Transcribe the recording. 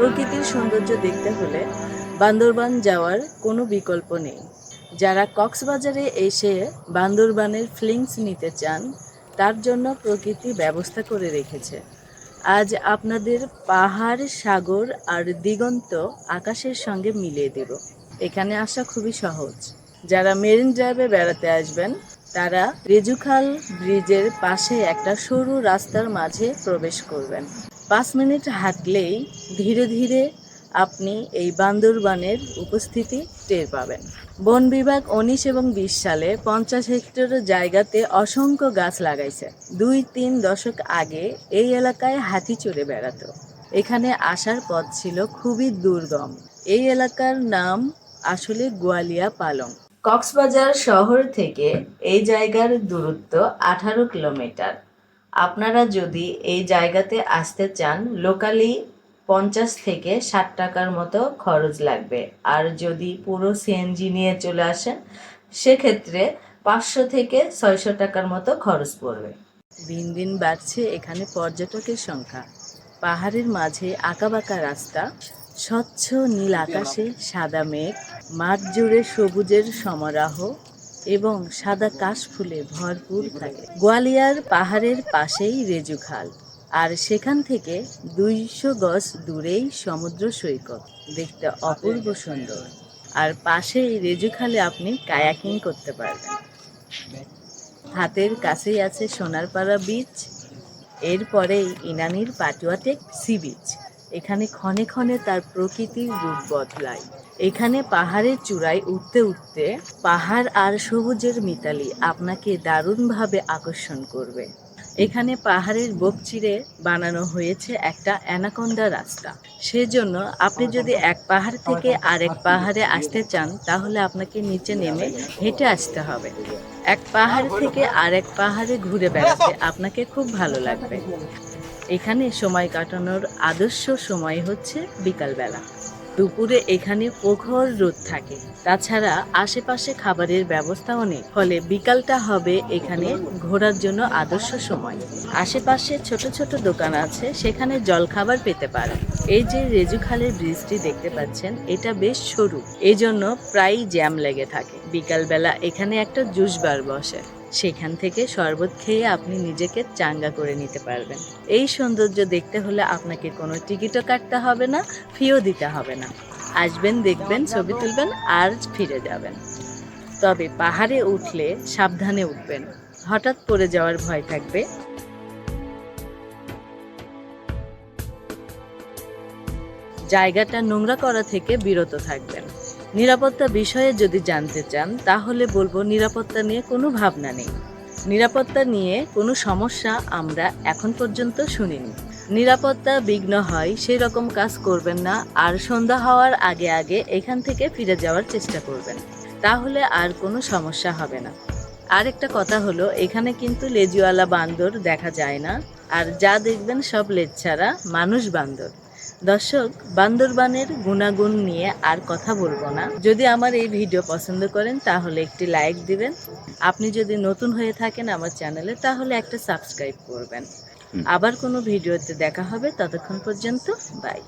প্রকৃতির সৌন্দর্য দেখতে হলে বান্দরবান যাওয়ার কোনো বিকল্প নেই। যারা কক্সবাজারে এসে বান্দরবানের ফিলিংস নিতে চান, তার জন্য প্রকৃতি ব্যবস্থা করে রেখেছে। আজ আপনাদের পাহাড়, সাগর আর দিগন্ত আকাশের সঙ্গে মিলিয়ে দেব। এখানে আসা খুবই সহজ। যারা মেরিন ড্রাইভে বেড়াতে আসবেন, তারা রেজুখাল ব্রিজের পাশে একটা সরু রাস্তার মাঝে প্রবেশ করবেন। 5 মিনিট হাঁটলেই ধীরে ধীরে আপনি এই বান্দরবানের উপস্থিতি টের পাবেন। বন বিভাগ 19 এবং 20 সালে 50 হেক্টর জায়গাতে অসংখ্য গাছ লাগাইছে। 2-3 দশক আগে এই এলাকায় হাতি চড়ে বেড়াতো। এখানে আসার পথ ছিল খুবই দুর্গম। এই এলাকার নাম আসলে গোয়ালিয়া পালং। কক্সবাজার শহর থেকে এই জায়গার দূরত্ব 18 কিলোমিটার। আপনারা যদি এই জায়গাতে আসতে চান, লোকালি 50 থেকে 60 টাকার মতো খরচ লাগবে। আর যদি পুরো সিএনজি নিয়ে চলে আসেন, সেক্ষেত্রে 500 থেকে 600 টাকার মতো খরচ পড়বে। দিন দিন বাড়ছে এখানে পর্যটকের সংখ্যা। পাহাড়ের মাঝে আঁকাবাঁকা রাস্তা, স্বচ্ছ নীল আকাশে সাদা মেঘ, মাঠ জুড়ে সবুজের সমারোহ এবং সাদা কাশফুলে ভরপুর থাকে। গোয়ালিয়ার পাহাড়ের পাশেই রেজুখাল, আর সেখান থেকে 200 গজ দূরেই সমুদ্র সৈকত, দেখতে অপূর্ব সুন্দর। আর পাশেই রেজুখালে আপনি কায়াকিং করতে পারবেন। হাতের কাছেই আছে সোনারপাড়া বিচ, এরপরেই ইনানির পাটুয়াটেক সি বিচ। এখানে ক্ষণে ক্ষণে তার প্রকৃতির রূপ বদলায়। এখানে পাহাড়ের চূড়ায় উঠতে উঠতে পাহাড় আর সবুজের মিতালি আপনাকে দারুণভাবে আকর্ষণ করবে। এখানে পাহাড়ের বুক চিরে বানানো হয়েছে একটা অ্যানাকোন্ডা রাস্তা। সেজন্য আপনি যদি এক পাহাড় থেকে আরেক পাহাড়ে আসতে চান, তাহলে আপনাকে নিচে নেমে হেঁটে আসতে হবে। এক পাহাড় থেকে আরেক পাহাড়ে ঘুরে বেড়াতে আপনাকে খুব ভালো লাগবে। এখানে সময় কাটানোর আদর্শ সময় হচ্ছে বিকালবেলা। দুপুরে এখানে প্রখর রোদ থাকে। তাছাড়া আশেপাশে খাবারের ব্যবস্থাও নেই, ফলে বিকালটা হবে এখানে ঘোরার জন্য আদর্শ সময়। আশেপাশে ছোট ছোট দোকান আছে, সেখানে জলখাবার পেতে পারেন। এই যে রেজুখালের ব্রিজটি দেখতে পাচ্ছেন, এটা বেশ সরু, এই জন্য প্রায়ই জ্যাম লেগে থাকে। বিকালবেলা এখানে একটা জুস বার বসে, সেখান থেকে শরবত খেয়ে আপনি নিজেকে চাঙ্গা করে নিতে পারবেন। এই সৌন্দর্য দেখতে হলে আপনাকে কোনো টিকিটও কাটতে হবে না, ফিও দিতে হবে না। আসবেন, দেখবেন, ছবি তুলবেন আর ফিরে যাবেন। তবে পাহাড়ে উঠলে সাবধানে উঠবেন, হঠাৎ পড়ে যাওয়ার ভয় থাকবে। জায়গাটা নোংরা করা থেকে বিরত থাকবেন। নিরাপত্তা বিষয়ে যদি জানতে চান, তাহলে বলবো নিরাপত্তা নিয়ে কোনো ভাবনা নেই। নিরাপত্তা নিয়ে কোনো সমস্যা আমরা এখন পর্যন্ত শুনিনি। নিরাপত্তা বিঘ্ন হয় সেই রকম কাজ করবেন না, আর সন্ধ্যা হওয়ার আগে আগে এখান থেকে ফিরে যাওয়ার চেষ্টা করবেন, তাহলে আর কোনো সমস্যা হবে না। আর একটা কথা হলো, এখানে কিন্তু লেজওয়ালা বান্দর দেখা যায় না, আর যা দেখবেন সব লেজ ছাড়া মানুষ বান্দর। দর্শক, বান্দরবানের গুণাগুণ নিয়ে আর কথা বলবো না। যদি আমার এই ভিডিও পছন্দ করেন, তাহলে একটি লাইক দিবেন। আপনি যদি নতুন হয়ে থাকেন আমার চ্যানেলে, তাহলে একটা সাবস্ক্রাইব করবেন। আবার কোনো ভিডিওতে দেখা হবে, ততক্ষণ পর্যন্ত বাই।